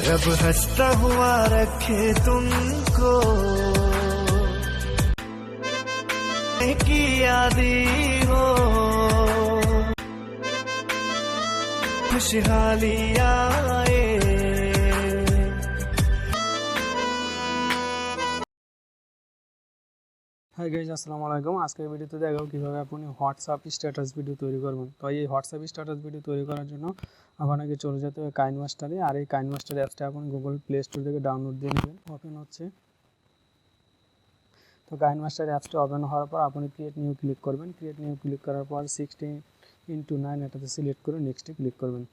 रब हंसता हुआ रखे तुमको की यादी हो खुशहाली आए। হাই গাইজ, আসসালামু আলাইকুম। আজকের ভিডিওতে দেখাবো কীভাবে আপনি হোয়াটসঅ্যাপ স্ট্যাটাস ভিডিও তৈরি করবেন। তো এই হোয়াটসঅ্যাপ স্ট্যাটাস ভিডিও তৈরি করার জন্য আপনাকে চলে যেতে হবে কাইনমাস্টারে। আর এই কাইনমাস্টার অ্যাপসটা আপনি গুগল প্লে স্টোর থেকে ডাউনলোড দিয়ে নেবেন। ওপেন হচ্ছে, তো কাইনমাস্টার অ্যাপসটা ওপেন হওয়ার পর আপনি ক্রিয়েট নিউ ক্লিক করবেন। ক্রিয়েট নিউ ক্লিক করার পর 16:9 এটাতে সিলেক্ট করে নেক্সটে ক্লিক করবেন।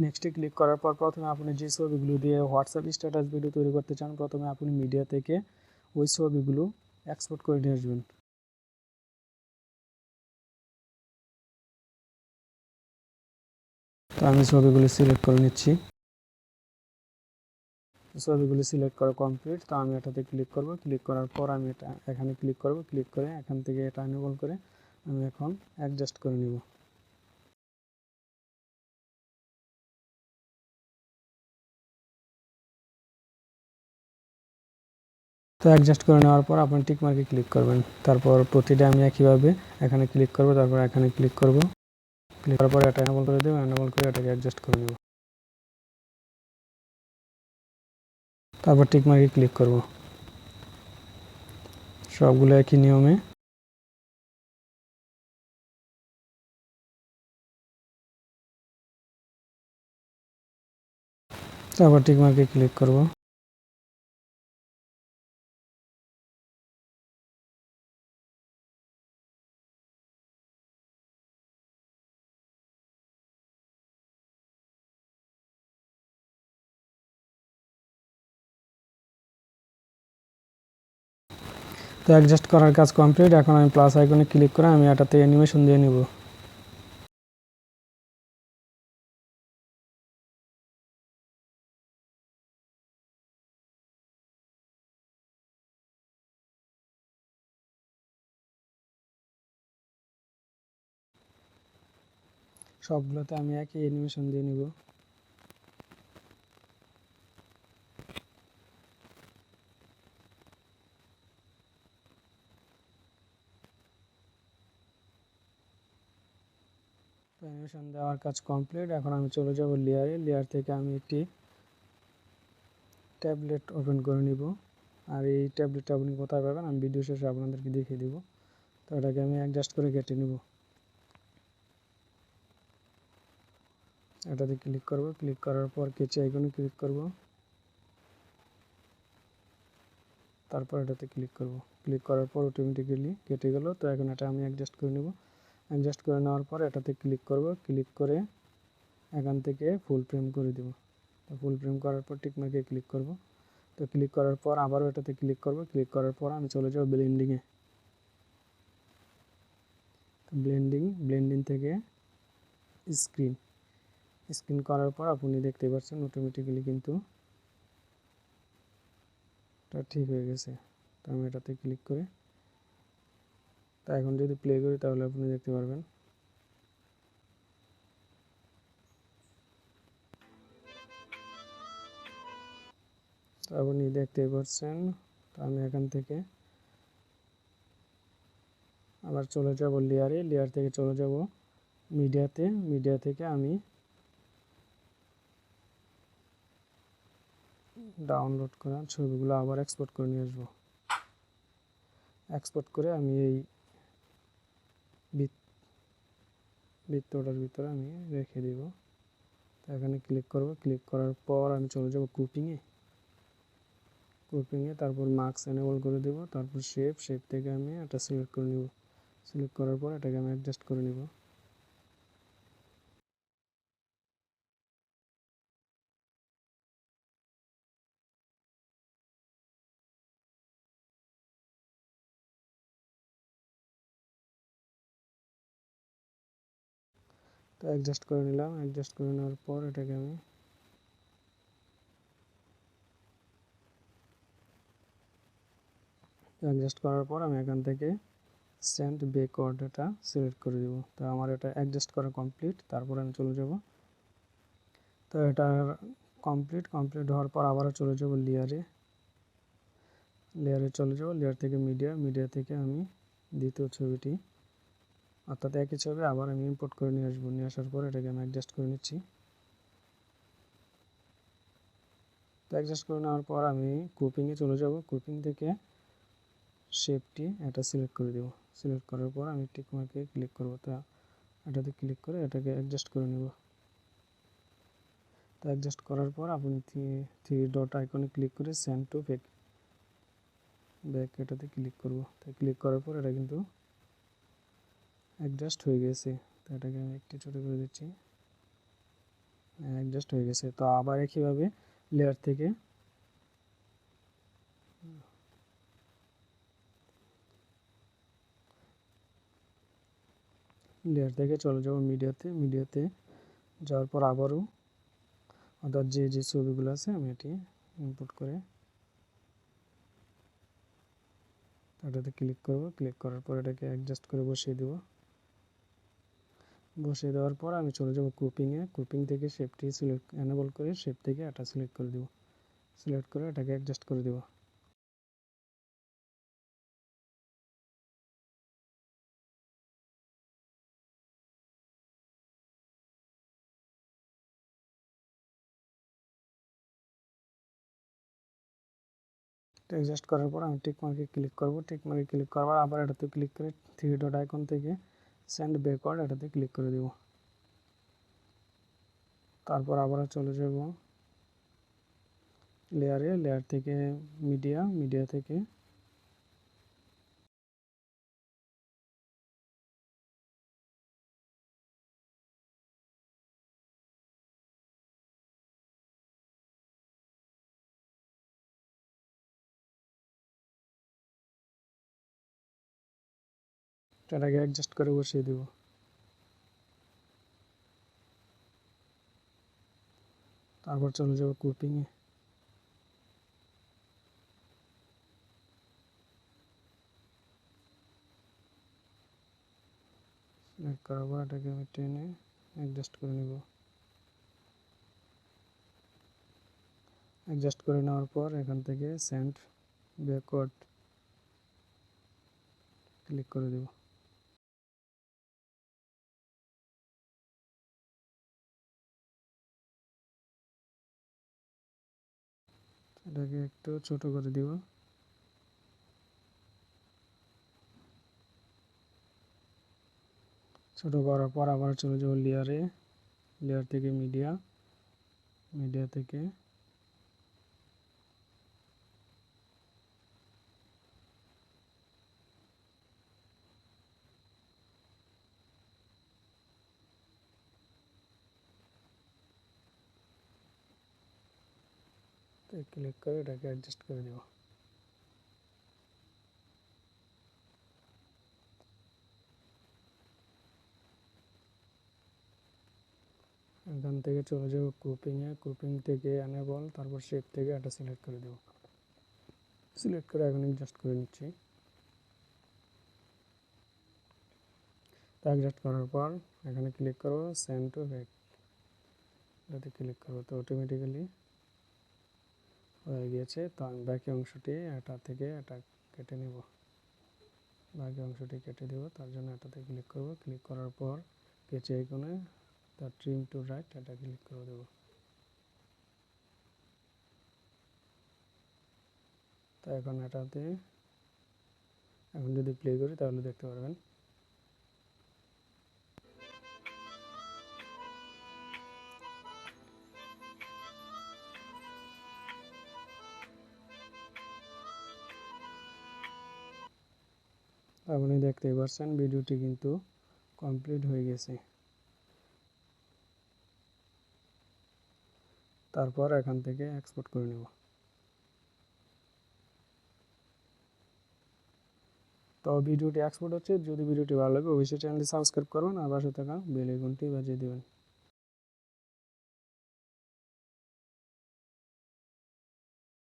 নেক্সটে ক্লিক করার পর প্রথমে আপনি যে ছবিগুলো দিয়ে হোয়াটসঅ্যাপ স্ট্যাটাস ভিডিও তৈরি করতে চান, প্রথমে আপনি মিডিয়া থেকে ওই ছবিগুলো এক্সপোর্ট করে নিয়ে আসবেন। তো আমি ছবিগুলো সিলেক্ট করে নিচ্ছি। ছবিগুলো সিলেক্ট করা কমপ্লিট। তো আমি এটাতে ক্লিক করব। ক্লিক করার পর আমি এটা এখানে ক্লিক করব। ক্লিক করে এখান থেকে এটা এনেবল করে আমি এখন অ্যাডজাস্ট করে নিব। তো অ্যাডজাস্ট করে নেওয়ার পর আপনি টিক মার্কে ক্লিক করবেন। তারপর প্রতিটা আমি একইভাবে এখানে ক্লিক করব, তারপর এখানে ক্লিক করব। ক্লিক করার পর এটা এনেবল করে দেব। এনেবল করে এটাকে অ্যাডজাস্ট করে নেব। তারপর টিক মার্কে ক্লিক করব। সবগুলো একই নিয়মে। তারপর টিক মার্কে ক্লিক করব। তো অ্যাডজাস্ট করার কাজ কমপ্লিট। এখন আমি প্লাস আইকনে ক্লিক করে আমি এটাতে অ্যানিমেশন দিয়ে নিব। সবগুলোতে আমি একই অ্যানিমেশন দিয়ে নিব। অ্যানিমেশন দেওয়ার কাজ কমপ্লিট। এখন আমি চলে যাব লেয়ারে। লেয়ার থেকে আমি একটি ট্যাবলেট ওপেন করে নিব। আর এই ট্যাবলেটটা আপনি কোথায় পাবেন আমি ভিডিও শেষে আপনাদেরকে দেখিয়ে দিব। তো এটাকে আমি অ্যাডজাস্ট করে কেটে নিব। এটাতে ক্লিক করব। ক্লিক করার পর কেচি আইকনে ক্লিক করব। তারপর এটাতে ক্লিক করব। ক্লিক করার পর অটোমেটিক্যালি কেটে গেল। তো এখন এটা আমি অ্যাডজাস্ট করে নেব। অ্যাডজাস্ট করে নেওয়ার পর এটাতে ক্লিক করব। ক্লিক করে এখান থেকে ফুল ফ্রেম করে দেব। তো ফুল ফ্রেম করার পর টিক মার্কে ক্লিক করব। তো ক্লিক করার পর আবারও এটাতে ক্লিক করব। ক্লিক করার পর আমি চলে যাব ব্লেন্ডিংয়ে। ব্লেন্ডিং থেকে স্ক্রিন করার পর আপনি দেখতে পাচ্ছেন অটোমেটিক্যালি কিন্তু এটা ঠিক হয়ে গেছে। তো আমি এটাতে ক্লিক করে তা এখন যদি প্লে করি তাহলে আপনি দেখতে পারবেন। তো আপনি দেখতে পাচ্ছেন। তো আমি এখান থেকে আবার চলে যাব লেয়ারে। লেয়ার থেকে চলে যাব মিডিয়াতে। মিডিয়া থেকে আমি ডাউনলোড করা ছবিগুলো আবার এক্সপোর্ট করে নিয়ে আসবো। এক্সপোর্ট করে আমি এই বৃত্তটার ভিতরে আমি রেখে দিব। তো এখানে ক্লিক করব। ক্লিক করার পর আমি চলে যাব গ্রুপিংয়ে। তারপর মার্কস এনেবল করে দেব। তারপর শেপ থেকে আমি এটা সিলেক্ট করে নিব। সিলেক্ট করার পর এটাকে আমি অ্যাডজাস্ট করে নিব। তো অ্যাডজাস্ট করে নিলাম। অ্যাডজাস্ট করে নেওয়ার পর এটাকে আমি অ্যাডজাস্ট করার পর আমি এখান থেকে সেন্ড ব্যাকওয়ার্ড এটা সিলেক্ট করে দেব। তো আমার এটা অ্যাডজাস্ট করা কমপ্লিট। তারপর আমি চলে যাব। তো এটার কমপ্লিট হওয়ার পর আবারও চলে যাব লেয়ারে চলে যাব। লেয়ার থেকে মিডিয়া থেকে আমি দ্বিতীয় ছবিটি অর্থাৎ একই ছবি আবার আমি ইম্পোর্ট করে নিয়ে আসবো। নিয়ে আসার পর এটাকে আমি অ্যাডজাস্ট করে নিচ্ছি। তো অ্যাডজাস্ট করে নেওয়ার পর আমি গ্রুপিংয়ে চলে যাব। গ্রুপিং থেকে শেপটি এটা সিলেক্ট করে দেব। সিলেক্ট করার পর আমি টিক মার্কে ক্লিক করব। তো এটাতে ক্লিক করে এটাকে অ্যাডজাস্ট করে নেব। তো অ্যাডজাস্ট করার পর আপনি থ্রি ডট আইকনে ক্লিক করে সেন্ড টু ব্যাক এটাতে ক্লিক করব। তো ক্লিক করার পর এটা কিন্তু অ্যাডজাস্ট হয়ে গেছে। তো এটাকে আমি একটু ছোটো করে দিচ্ছি। অ্যাডজাস্ট হয়ে গেছে। তো আবার একইভাবে লেয়ার থেকে চলে যাব মিডিয়াতে যাওয়ার পর আবারও অর্থাৎ যে ছবিগুলো আছে আমি এটি ইম্পোর্ট করে এটাতে ক্লিক করব। ক্লিক করার পর এটাকে অ্যাডজাস্ট করে বসিয়ে দেব। বসিয়ে দেওয়ার পর আমি চলে যাব গ্রুপিং থেকে শেপটি এনেবল করে শেপ থেকে এটা সিলেক্ট করে দেব। সিলেক্ট করে এটাকে অ্যাডজাস্ট করে দেব। অ্যাডজাস্ট করার পর আমি টিক মার্কে ক্লিক করব। টিক মার্কে ক্লিক করার আবার এটাতে ক্লিক করে থ্রি ডট আইকন থেকে সেন্ড ব্যাকওয়ার্ড এটাতে ক্লিক করে দেব। তারপর আবার চলে যাব লেয়ার থেকে মিডিয়া থেকে এটাকে অ্যাডজাস্ট করে বসিয়ে দেব। তারপর চলে যাব গ্রুপিংয়ে। সিলেক্ট করার পর এটাকে আমি টেনে অ্যাডজাস্ট করে নেব। অ্যাডজাস্ট করে নেওয়ার পর এখান থেকে সেন্ড ব্যাকওয়ার্ড ক্লিক করে দেব। এটাকে একটু ছোট করে দিব। ছোট করার পর আবার চলে যাব লেয়ার থেকে মিডিয়া থেকে ক্লিক করে এটাকে অ্যাডজাস্ট করে দেব। এখান থেকে চলে যাব গ্রুপিং থেকে এনেবল, তারপর শেপ থেকে এটা সিলেক্ট করে দেব। সিলেক্ট করে এখন অ্যাডজাস্ট করে নিচ্ছি। অ্যাডজাস্ট করার পর এখানে ক্লিক করব সেন্ড টু ব্যাক এটাতে ক্লিক করব। তো অটোমেটিক্যালি হয়ে গিয়েছে। তো আমি বাকি অংশটি এটা থেকে এটা কেটে নেব। বাকি অংশটি কেটে দেব। তার জন্য এটাতে ক্লিক করব। ক্লিক করার পর কেচে আইকনে তার ট্রিম টু রাইট এটা ক্লিক করে দেব। তো এখন এখন যদি প্লে করি তাহলে দেখতে পারবেন। আপনি দেখতেই পাচ্ছেন ভিডিওটি কিন্তু কমপ্লিট হয়ে গেছে। তারপর এখান থেকে এক্সপোর্ট করে নেব। তো ভিডিওটি এক্সপোর্ট হচ্ছে। যদি ভিডিওটি ভালো লাগে অবশ্যই চ্যানেলটি সাবস্ক্রাইব করবেন আর পাশে থাকা বেল আইকনটি বাজিয়ে দেবেন।